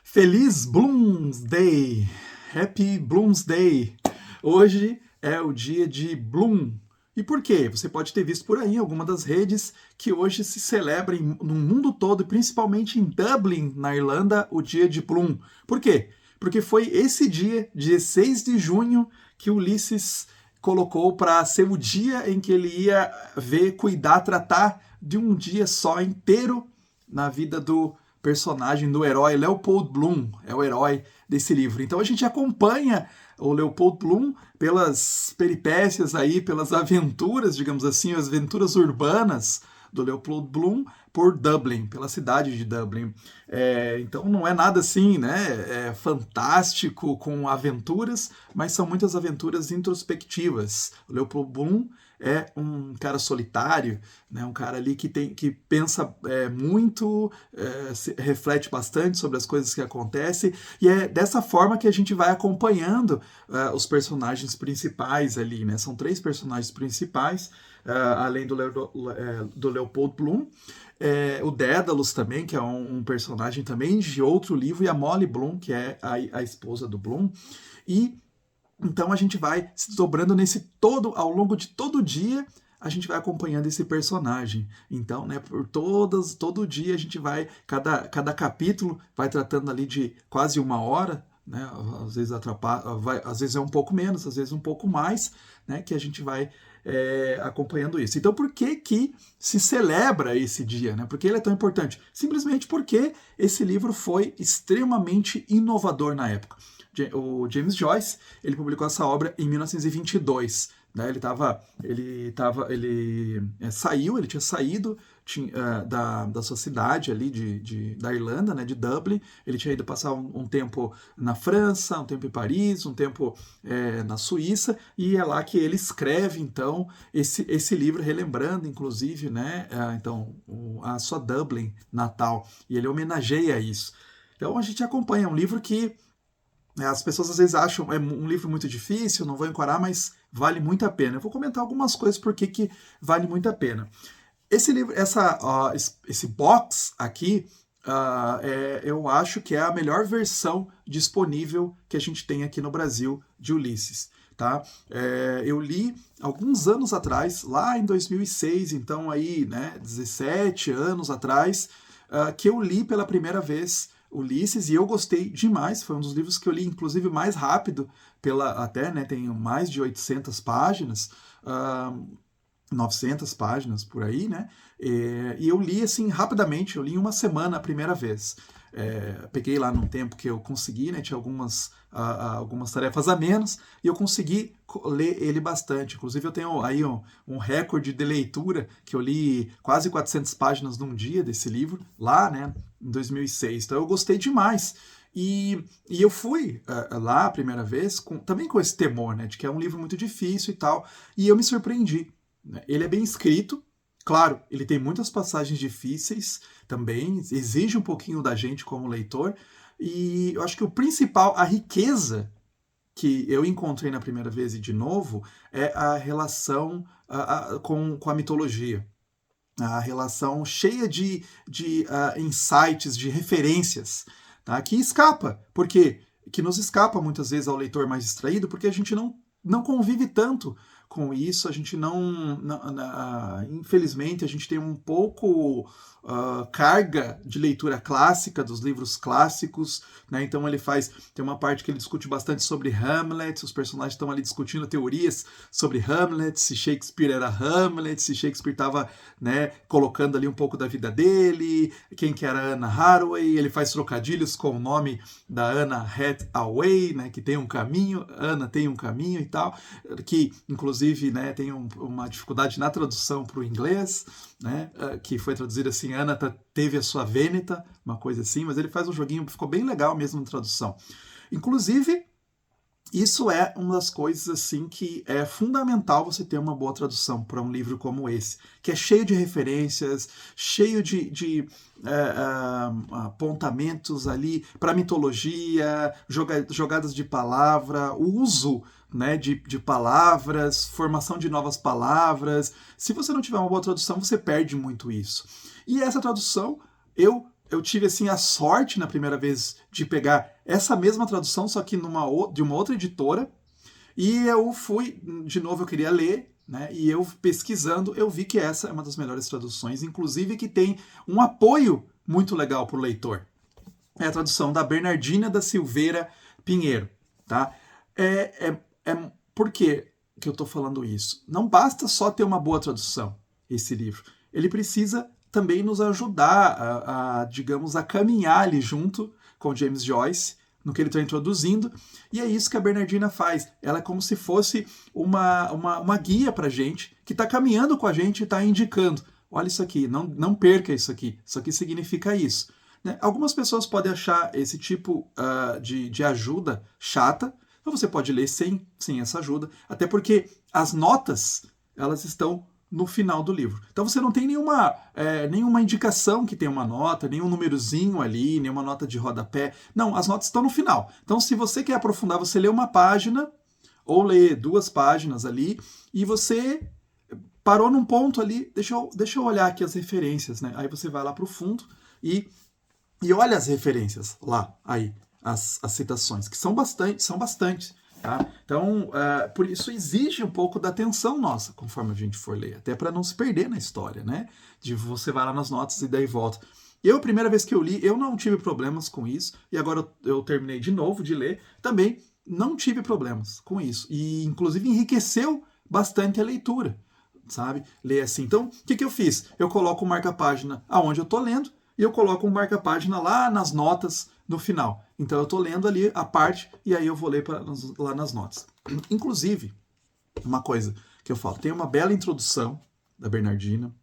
Feliz Bloomsday! Happy Bloomsday! Hoje é o dia de Bloom. E por quê? Você pode ter visto por aí em alguma das redes que hoje se celebra no mundo todo, e principalmente em Dublin, na Irlanda, o dia de Bloom. Por quê? Porque foi esse dia, 16 de junho, que Ulisses colocou para ser o dia em que ele ia ver, cuidar, tratar de um dia só inteiro na vida do personagem, do herói Leopold Bloom, é o herói desse livro. Então a gente acompanha o Leopold Bloom pelas peripécias aí, pelas aventuras, digamos assim, as aventuras urbanas do Leopold Bloom por Dublin, pela cidade de Dublin. Então não é nada assim, né, fantástico com aventuras, mas são muitas aventuras introspectivas. O Leopold Bloom é um cara solitário, né, um cara ali que pensa muito, reflete bastante sobre as coisas que acontecem, e é dessa forma que a gente vai acompanhando os personagens principais ali, né? São 3 personagens principais, além do Leopold Bloom. O Dédalus também, que é um personagem também de outro livro, e a Molly Bloom, que é a esposa do Bloom. E então a gente vai se desdobrando nesse todo, ao longo de todo o dia, a gente vai acompanhando esse personagem. Então, né, todo dia a gente vai, cada capítulo vai tratando ali de quase 1 hora, né, às vezes às vezes é um pouco menos, às vezes um pouco mais, né, que a gente vai acompanhando isso. Então, por que que se celebra esse dia, né? Por que ele é tão importante? Simplesmente porque esse livro foi extremamente inovador na época. O James Joyce, ele publicou essa obra em 1922. Né? Ele tinha saído da sua cidade ali da Irlanda, né, de Dublin. Ele tinha ido passar um tempo na França, um tempo em Paris, um tempo na Suíça, e é lá que ele escreve então esse livro, relembrando inclusive, né, então a sua Dublin natal, e ele homenageia isso. Então a gente acompanha um livro que as pessoas às vezes acham um livro muito difícil, não vou encorar, mas vale muito a pena. Eu vou comentar algumas coisas por que vale muito a pena. Esse livro, esse box aqui, eu acho que é a melhor versão disponível que a gente tem aqui no Brasil de Ulisses. Tá? Eu li alguns anos atrás, lá em 2006, então aí, né, 17 anos atrás, que eu li pela primeira vez Ulisses, e eu gostei demais. Foi um dos livros que eu li, inclusive, mais rápido, até, né, tem mais de 800 páginas, 900 páginas por aí, né? E eu li assim rapidamente, eu li em 1 semana a primeira vez. Peguei lá num tempo que eu consegui, né? Tinha algumas tarefas a menos, e eu consegui ler ele bastante. Inclusive eu tenho aí um recorde de leitura, que eu li quase 400 páginas num dia desse livro, lá, né, em 2006. Então eu gostei demais. E eu fui lá a primeira vez também com esse temor, né, de que é um livro muito difícil e tal, e eu me surpreendi. Ele é bem escrito, claro, ele tem muitas passagens difíceis também, exige um pouquinho da gente como leitor, e eu acho que o principal, a riqueza que eu encontrei na primeira vez e de novo, é a relação com a mitologia. A relação cheia de insights, de referências, tá? Que escapa, porque que nos escapa muitas vezes ao leitor mais distraído, porque a gente não convive tanto com isso, a gente infelizmente, a gente tem um pouco carga de leitura clássica, dos livros clássicos, né? Então tem uma parte que ele discute bastante sobre Hamlet, os personagens estão ali discutindo teorias sobre Hamlet, se Shakespeare era Hamlet, se Shakespeare estava, né, colocando ali um pouco da vida dele, quem que era Anna Hathaway, ele faz trocadilhos com o nome da Anna Hathaway, né, que tem um caminho, Ana tem um caminho e tal, que inclusive, né, tem uma dificuldade na tradução para o inglês, né, que foi traduzido assim, Ana teve a sua Vêneta, uma coisa assim, mas ele faz um joguinho, ficou bem legal mesmo na tradução. Inclusive, isso é uma das coisas assim que é fundamental você ter uma boa tradução para um livro como esse, que é cheio de referências, cheio de apontamentos ali para mitologia, jogadas de palavra, o uso, né, de palavras, formação de novas palavras. Se você não tiver uma boa tradução, você perde muito isso. E essa tradução, eu eu tive assim a sorte na primeira vez de pegar essa mesma tradução, só que de uma outra editora, e eu fui, de novo eu queria ler, né, e eu pesquisando, eu vi que essa é uma das melhores traduções, inclusive que tem um apoio muito legal para o leitor. É a tradução da Bernardina da Silveira Pinheiro. Tá? Por que eu estou falando isso? Não basta só ter uma boa tradução, esse livro. Ele precisa também nos ajudar digamos, a caminhar ali junto com James Joyce, no que ele está introduzindo, e é isso que a Bernardina faz. Ela é como se fosse uma guia para a gente, que está caminhando com a gente e está indicando. Olha isso aqui, não perca isso aqui significa isso. Né? Algumas pessoas podem achar esse tipo de ajuda chata, então você pode ler sem essa ajuda, até porque as notas elas estão no final do livro. Então você não tem nenhuma indicação que tem uma nota, nenhum númerozinho ali, nenhuma nota de rodapé. Não, as notas estão no final. Então se você quer aprofundar, você lê uma página ou lê 2 páginas ali e você parou num ponto ali, deixa eu olhar aqui as referências, né? Aí você vai lá para o fundo e olha as referências lá, aí, as citações, que são bastantes. Tá? Então, por isso exige um pouco da atenção nossa, conforme a gente for ler, até para não se perder na história, né? De você vai lá nas notas e daí volta. A primeira vez que eu li, eu não tive problemas com isso, e agora eu terminei de novo de ler, também não tive problemas com isso, e inclusive enriqueceu bastante a leitura, sabe? Ler assim. Então, o que eu fiz? Eu coloco o marca-página aonde eu tô lendo, e eu coloco um marca-página lá nas notas no final. Então eu estou lendo ali a parte e aí eu vou ler lá nas notas. Inclusive, uma coisa que eu falo, tem uma bela introdução da Bernardina,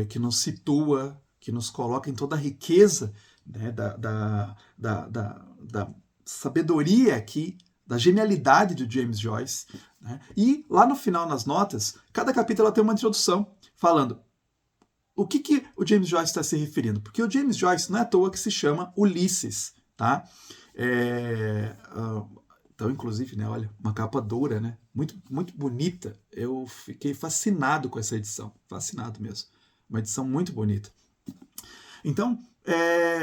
que nos situa, que nos coloca em toda a riqueza, né, da sabedoria aqui, da genialidade do James Joyce. Né? E lá no final, nas notas, cada capítulo tem uma introdução falando o que o James Joyce está se referindo? Porque o James Joyce não é à toa que se chama Ulisses, tá? Então, inclusive, né, olha, uma capa dura, né? Muito, muito bonita. Eu fiquei fascinado com essa edição, fascinado mesmo. Uma edição muito bonita. Então,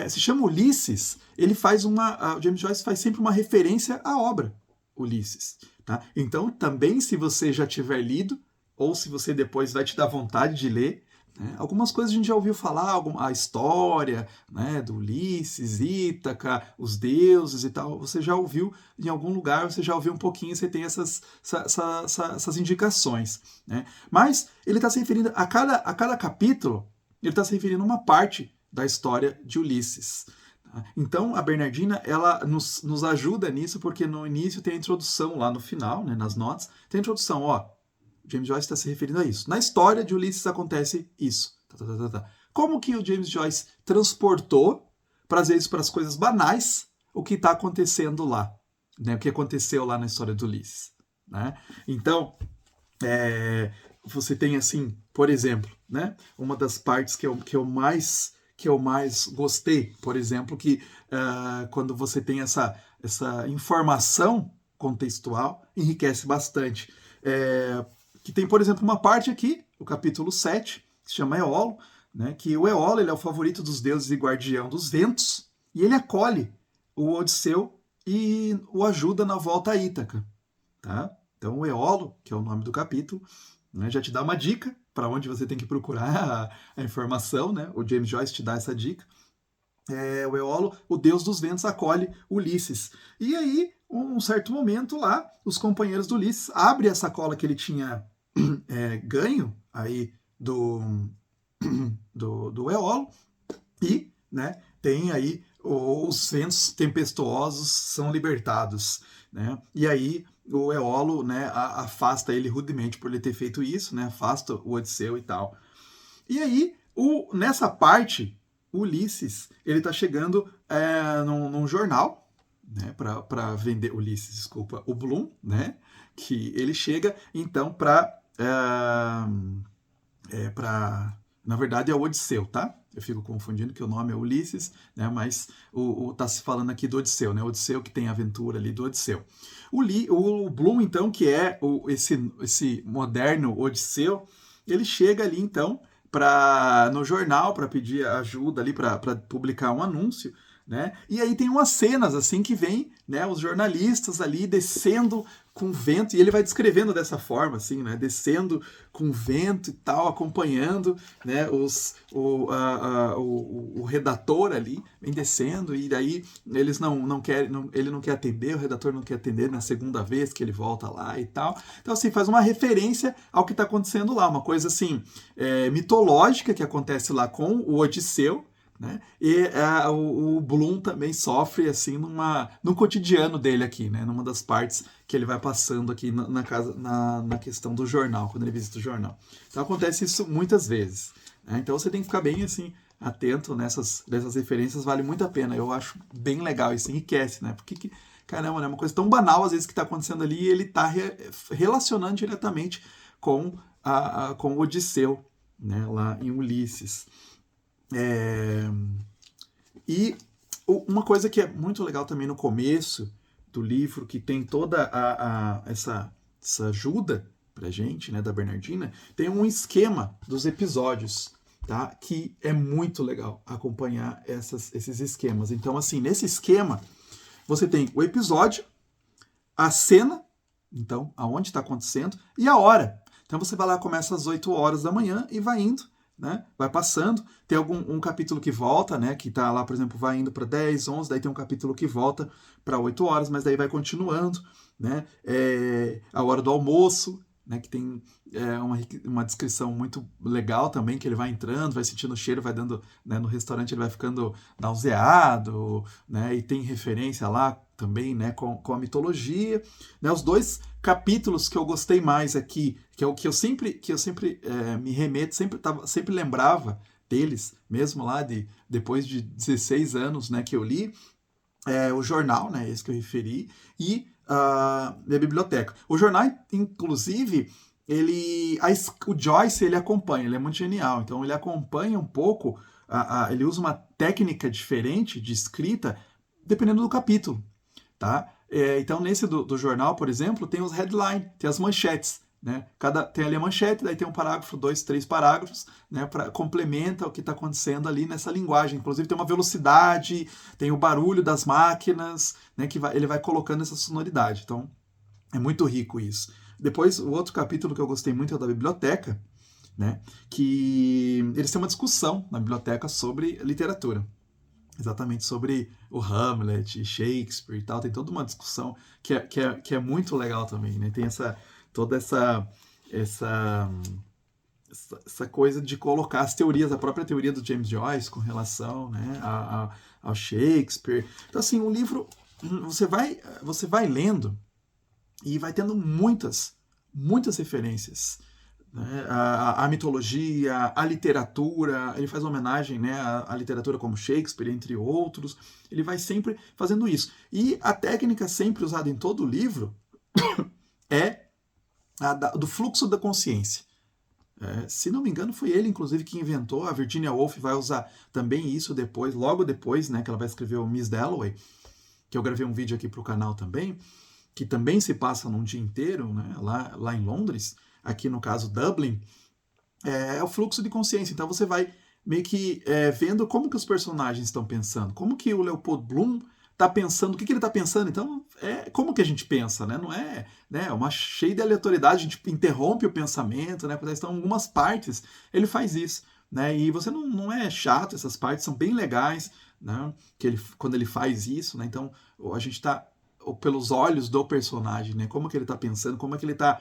se chama Ulisses, o James Joyce faz sempre uma referência à obra Ulisses, tá? Então, também, se você já tiver lido, ou se você depois vai te dar vontade de ler, algumas coisas a gente já ouviu falar, a história, né, do Ulisses, Ítaca, os deuses e tal, você já ouviu em algum lugar, você já ouviu um pouquinho, você tem essas indicações. Né? Mas ele está se referindo, a cada capítulo, ele está se referindo a uma parte da história de Ulisses. Tá? Então a Bernardina ela nos ajuda nisso, porque no início tem a introdução, lá no final, né, nas notas, tem a introdução, James Joyce está se referindo a isso. Na história de Ulisses acontece isso. Como que o James Joyce transportou, às vezes, para as coisas banais, o que está acontecendo lá, né? O que aconteceu lá na história do Ulisses. Né? Então, você tem assim, por exemplo, né? Uma das partes que eu mais gostei, por exemplo, que quando você tem essa informação contextual, enriquece bastante. Que tem, por exemplo, uma parte aqui, o capítulo 7, que se chama Eolo, né, que o Eolo ele é o favorito dos deuses e guardião dos ventos, e ele acolhe o Odisseu e o ajuda na volta a Ítaca. Tá? Então o Eolo, que é o nome do capítulo, né, já te dá uma dica para onde você tem que procurar a informação, né? O James Joyce te dá essa dica. O Eolo, o deus dos ventos, acolhe Ulisses. E aí, um certo momento lá, os companheiros do Ulisses abrem a sacola que ele tinha ganho aí do Eolo e, né, tem aí os ventos tempestuosos são libertados, né? E aí o Eolo, né, afasta ele rudemente por ele ter feito isso, né? Afasta o Odisseu e tal. E aí, nessa parte, o Ulisses ele está chegando num jornal, né, para vender Ulisses, desculpa, o Bloom, né? Que ele chega então para na verdade é o Odisseu, tá? Eu fico confundindo que o nome é Ulisses, né? Mas tá se falando aqui do Odisseu, né? O Odisseu que tem a aventura ali do Odisseu. O Bloom, então, que é esse moderno Odisseu, ele chega ali, então, no jornal para pedir ajuda ali para publicar um anúncio, né? E aí tem umas cenas assim que vem, né, os jornalistas ali descendo com vento, e ele vai descrevendo dessa forma, assim, né, descendo com vento e tal, acompanhando, né, o redator ali, vem descendo, e daí eles não querem, ele não quer atender, o redator não quer atender na segunda vez que ele volta lá e tal. Então, assim, faz uma referência ao que está acontecendo lá, uma coisa, assim, mitológica que acontece lá com o Odisseu, né? E o Bloom também sofre assim no cotidiano dele aqui, né? Numa das partes que ele vai passando aqui na questão do jornal, quando ele visita o jornal. Então acontece isso muitas vezes, né? Então você tem que ficar bem assim atento dessas referências, vale muito a pena. Eu acho bem legal, isso enriquece, né? Porque caramba, né? Uma coisa tão banal às vezes que está acontecendo ali, e ele está relacionando diretamente com o Odisseu, né? Lá em Ulisses. E uma coisa que é muito legal também no começo do livro, que tem toda essa ajuda pra gente, né, da Bernardina, tem um esquema dos episódios, tá? Que é muito legal acompanhar esses esquemas. Então, assim, nesse esquema, você tem o episódio, a cena, então, aonde está acontecendo, e a hora. Então você vai lá, começa às 8 horas da manhã e vai indo, né? Vai passando, tem um capítulo que volta, né? Que tá lá, por exemplo, vai indo para 10, 11, daí tem um capítulo que volta para 8 horas, mas daí vai continuando, né? A hora do almoço, né? Que tem uma descrição muito legal também, que ele vai entrando, vai sentindo o cheiro, vai dando, né? No restaurante ele vai ficando nauseado, né? E tem referência lá também, né? Com a mitologia, né? Os dois capítulos que eu gostei mais aqui, que é o que eu sempre me remeto, sempre lembrava deles, mesmo lá depois de 16 anos, né, que eu li, o jornal, né, esse que eu referi, e a biblioteca. O jornal, inclusive, o Joyce, ele acompanha, ele é muito genial, então ele acompanha um pouco, ele usa uma técnica diferente de escrita, dependendo do capítulo, tá? Então, nesse do jornal, por exemplo, tem os headlines, tem as manchetes, né? Tem ali a manchete, daí tem um parágrafo, 2, 3 parágrafos, né? Complementa o que está acontecendo ali nessa linguagem. Inclusive tem uma velocidade, tem o barulho das máquinas, né? Ele vai colocando essa sonoridade. Então, é muito rico isso. Depois, o outro capítulo que eu gostei muito é o da biblioteca, né? Que eles têm uma discussão na biblioteca sobre literatura. Exatamente sobre o Hamlet, Shakespeare e tal, tem toda uma discussão que é muito legal também, né? Tem toda essa coisa de colocar as teorias, a própria teoria do James Joyce com relação, né, ao Shakespeare. Então, assim, o livro, você vai lendo e vai tendo muitas referências, né? A mitologia, a literatura, ele faz homenagem, né, à literatura como Shakespeare, entre outros, ele vai sempre fazendo isso. E a técnica sempre usada em todo o livro é do fluxo da consciência. Se não me engano, foi ele, inclusive, que inventou. A Virginia Woolf vai usar também isso depois, logo depois, né, que ela vai escrever o Miss Dalloway, que eu gravei um vídeo aqui para o canal também, que também se passa num dia inteiro, né, lá em Londres, aqui no caso Dublin, é o fluxo de consciência. Então você vai meio que vendo como que os personagens estão pensando, como que o Leopold Bloom está pensando, o que ele está pensando. Então, como que a gente pensa, né? Não é, né, uma cheia de aleatoriedade, a gente interrompe o pensamento, né? Então, em algumas partes, ele faz isso, né? E você não é chato, essas partes são bem legais, né? Quando ele faz isso, né? Então, a gente está pelos olhos do personagem, né? Como que ele está pensando, como é que ele está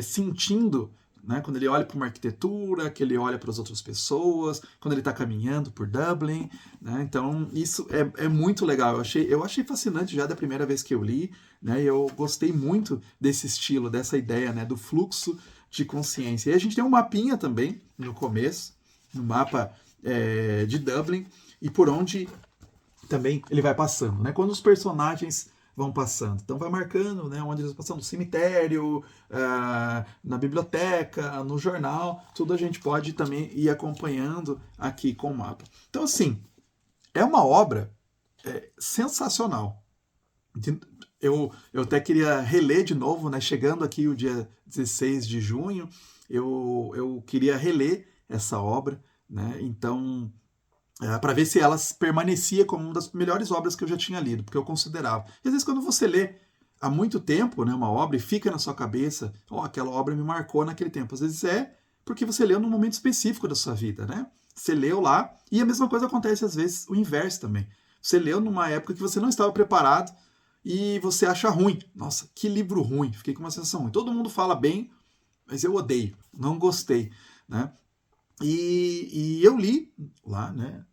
sentindo, né? Quando ele olha para uma arquitetura, que ele olha para as outras pessoas, quando ele está caminhando por Dublin, né? Então isso é muito legal. Eu achei fascinante já da primeira vez que eu li, né? Eu gostei muito desse estilo, dessa ideia, né? Do fluxo de consciência. E a gente tem um mapinha também no começo, no mapa de Dublin, e por onde também ele vai passando, né? Quando os personagens vão passando. Então vai marcando, né, onde eles vão passando, no cemitério, na biblioteca, no jornal, tudo a gente pode também ir acompanhando aqui com o mapa. Então, assim, é uma obra sensacional. Eu até queria reler de novo, né, chegando aqui o dia 16 de junho, eu queria reler essa obra, né? Então, para ver se ela permanecia como uma das melhores obras que eu já tinha lido, porque eu considerava. E às vezes quando você lê há muito tempo, né, uma obra e fica na sua cabeça, aquela obra me marcou naquele tempo. Às vezes é porque você leu num momento específico da sua vida, né? Você leu lá, e a mesma coisa acontece às vezes o inverso também. Você leu numa época que você não estava preparado e você acha ruim. Nossa, que livro ruim. Fiquei com uma sensação ruim. Todo mundo fala bem, mas eu odeio, não gostei, né? E eu li lá, né,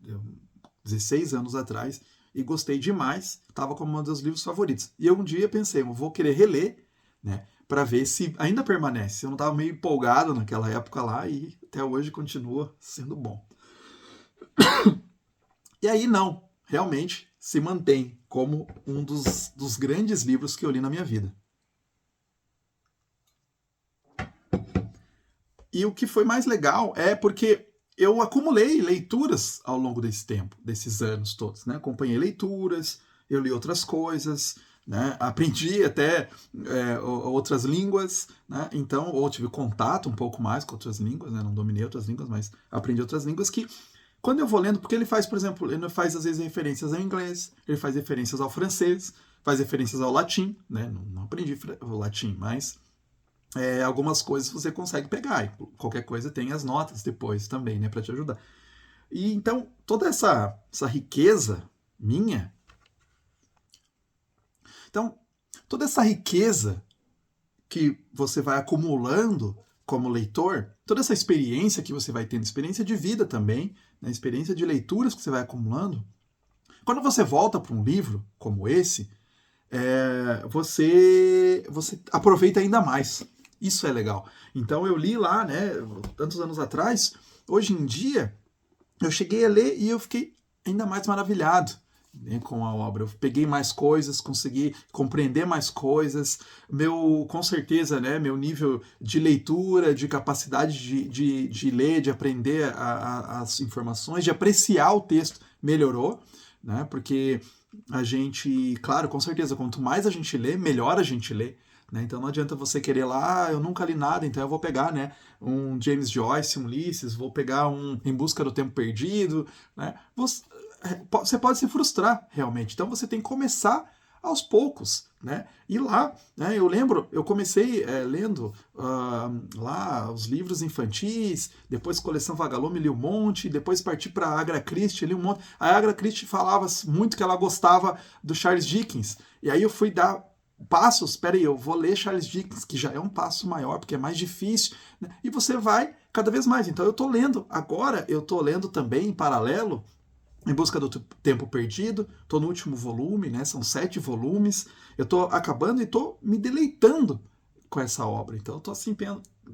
16 anos atrás, e gostei demais, estava como um dos livros favoritos. E eu um dia pensei, eu vou querer reler, né, para ver se ainda permanece. Eu não estava meio empolgado naquela época lá e até hoje continua sendo bom. E aí não, realmente se mantém como um dos grandes livros que eu li na minha vida. E o que foi mais legal é porque eu acumulei leituras ao longo desse tempo, desses anos todos, né? Acompanhei leituras, eu li outras coisas, né? Aprendi até outras línguas, né? Então, ou tive contato um pouco mais com outras línguas, né? Não dominei outras línguas, mas aprendi outras línguas que, quando eu vou lendo, porque ele faz, por exemplo, ele faz às vezes referências ao inglês, ele faz referências ao francês, faz referências ao latim, né? Não aprendi o latim, mas algumas coisas você consegue pegar. E qualquer coisa tem as notas depois também, né, para te ajudar. E então, toda essa riqueza minha. Então, toda essa riqueza que você vai acumulando como leitor, toda essa experiência que você vai tendo, experiência de vida também, né, experiência de leituras que você vai acumulando, quando você volta para um livro como esse, você aproveita ainda mais. Isso é legal. Então eu li lá, né, tantos anos atrás, hoje em dia, eu cheguei a ler e eu fiquei ainda mais maravilhado, né, com a obra. Eu peguei mais coisas, consegui compreender mais coisas, com certeza, né, meu nível de leitura, de capacidade de ler, de aprender as informações, de apreciar o texto melhorou, né, porque a gente, claro, com certeza, quanto mais a gente lê, melhor a gente lê. Né? Então não adianta você querer lá, eu nunca li nada, então eu vou pegar, né, um James Joyce, um Ulisses, vou pegar um Em Busca do Tempo Perdido. Né? Você pode se frustrar, realmente. Então você tem que começar aos poucos. Né? E lá, né, eu lembro, eu comecei lendo lá os livros infantis, depois Coleção Vagalume, li um monte, depois parti para a Agatha Christie, li um monte. A Agatha Christie falava muito que ela gostava do Charles Dickens, e aí eu fui dar passos, peraí, eu vou ler Charles Dickens, que já é um passo maior, porque é mais difícil, né? E você vai cada vez mais. Então eu estou lendo, agora eu estou lendo também em paralelo, Em Busca do Tempo Perdido, estou no último volume, né? São 7 volumes, eu estou acabando e estou me deleitando com essa obra. Então eu estou assim,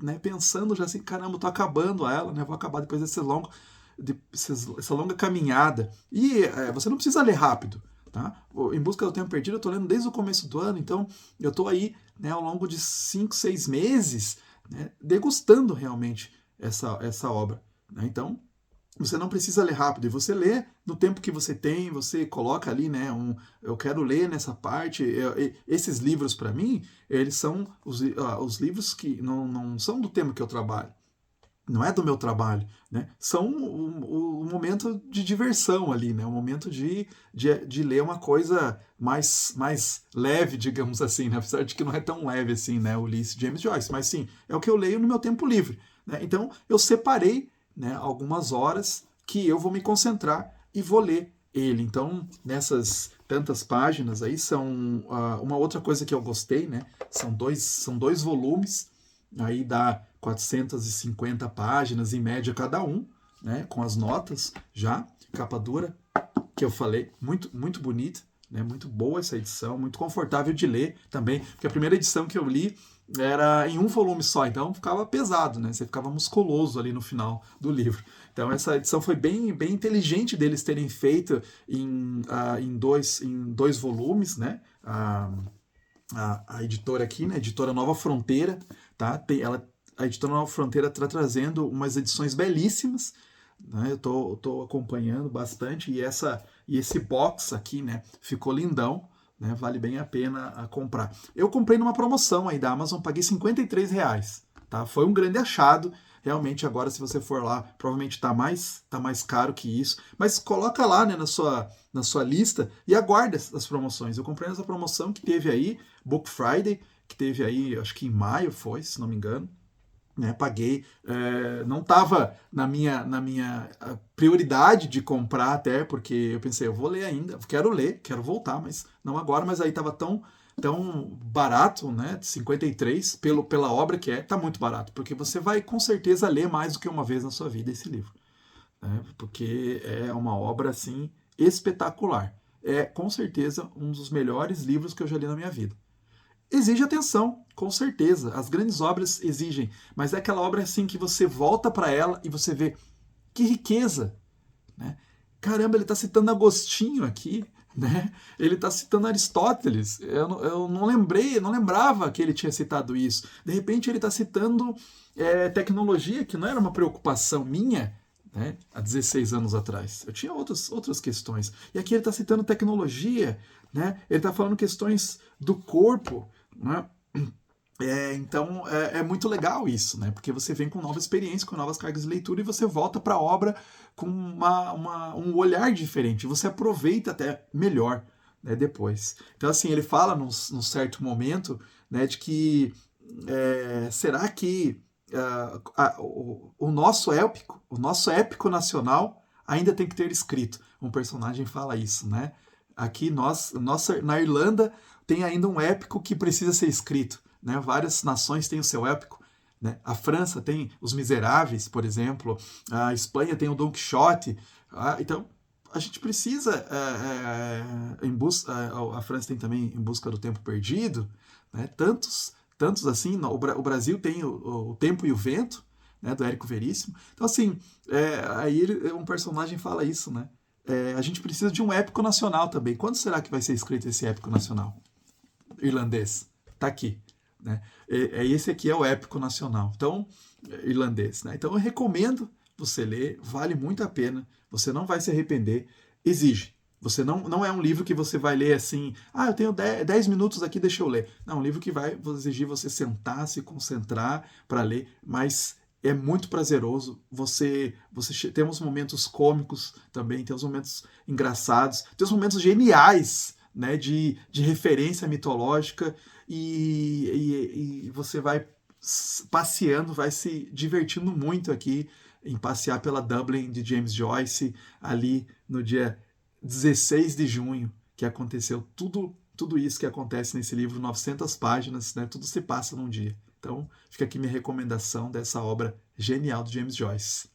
né, pensando já assim, caramba, estou acabando ela, né? Vou acabar depois dessa longa caminhada. E você não precisa ler rápido. Tá? Em Busca do Tempo Perdido eu estou lendo desde o começo do ano, então eu estou aí, né, ao longo de 5, 6 meses, né, degustando realmente essa obra. Né? Então, você não precisa ler rápido, e você lê no tempo que você tem, você coloca ali, né, eu quero ler nessa parte. Esses livros, para mim, eles são os livros que não são do tema que eu trabalho. Não é do meu trabalho, né? São um momento de diversão ali, né? Um momento de ler uma coisa mais leve, digamos assim, né? Apesar de que não é tão leve assim, né? O Ulisses James Joyce, mas sim, é o que eu leio no meu tempo livre, né? Então eu separei, né, algumas horas que eu vou me concentrar e vou ler ele. Então, nessas tantas páginas aí, são uma outra coisa que eu gostei, né? São dois volumes, aí dá 450 páginas em média cada um, né, com as notas já, capa dura, que eu falei, muito, muito bonita, né, muito boa essa edição, muito confortável de ler também, porque a primeira edição que eu li era em um volume só, então ficava pesado, né, você ficava musculoso ali no final do livro. Então essa edição foi bem, bem inteligente deles terem feito em dois volumes, né, a editora aqui, né, a editora Nova Fronteira, tá? A editora Nova Fronteira está trazendo umas edições belíssimas, né? Eu tô acompanhando bastante, e esse box aqui, né, ficou lindão, né? Vale bem a pena comprar. Eu comprei numa promoção aí da Amazon, paguei R$ 53, tá? Foi um grande achado, realmente agora se você for lá, provavelmente tá mais caro que isso, mas coloca lá, né, na sua lista e aguarda as promoções. Eu comprei essa promoção que teve aí, Book Friday, que teve aí, acho que em maio foi, se não me engano, né, paguei, não estava na minha prioridade de comprar até, porque eu pensei, eu vou ler, quero voltar, mas não agora, mas aí estava tão barato, né, 53 pela obra que tá muito barato, porque você vai com certeza ler mais do que uma vez na sua vida esse livro, né, porque é uma obra assim espetacular, é com certeza um dos melhores livros que eu já li na minha vida. Exige atenção, com certeza. As grandes obras exigem, mas é aquela obra assim que você volta para ela e você vê que riqueza, né? Caramba, ele está citando Agostinho aqui, né? Ele está citando Aristóteles. Eu não lembrei, não lembrava que ele tinha citado isso. De repente ele está citando tecnologia, que não era uma preocupação minha, né, há 16 anos atrás. Eu tinha outras questões. E aqui ele está citando tecnologia, né? Ele está falando questões do corpo, né? Então é muito legal isso, né? Porque você vem com nova experiência, com novas cargas de leitura e você volta para a obra com um olhar diferente. Você aproveita até melhor, né, depois. Então, assim, ele fala num certo momento, né, de que será que o nosso épico nacional ainda tem que ter escrito? Um personagem fala isso, né? Aqui na Irlanda tem ainda um épico que precisa ser escrito, né? Várias nações têm o seu épico, né? A França tem Os Miseráveis, por exemplo. A Espanha tem o Don Quixote. Então a gente precisa a França tem também Em Busca do Tempo Perdido, né? Tantos assim. O Brasil tem o Tempo e o Vento, né, do Érico Veríssimo. Então, assim, aí um personagem fala isso, né? A gente precisa de um épico nacional também. Quando será que vai ser escrito esse épico nacional? Irlandês. Tá aqui. Né? Esse aqui é o épico nacional. Então, irlandês. Né? Então, eu recomendo você ler, vale muito a pena. Você não vai se arrepender. Exige. Você não é um livro que você vai ler assim, eu tenho 10 minutos aqui, deixa eu ler. Não, é um livro que vai exigir você sentar, se concentrar para ler, mas é muito prazeroso. Você tem uns momentos cômicos também, tem uns momentos engraçados, tem uns momentos geniais, né, de referência mitológica e você vai passeando, vai se divertindo muito aqui em passear pela Dublin de James Joyce ali no dia 16 de junho, que aconteceu tudo isso que acontece nesse livro, 900 páginas, né? Tudo se passa num dia. Então, fica aqui minha recomendação dessa obra genial de James Joyce.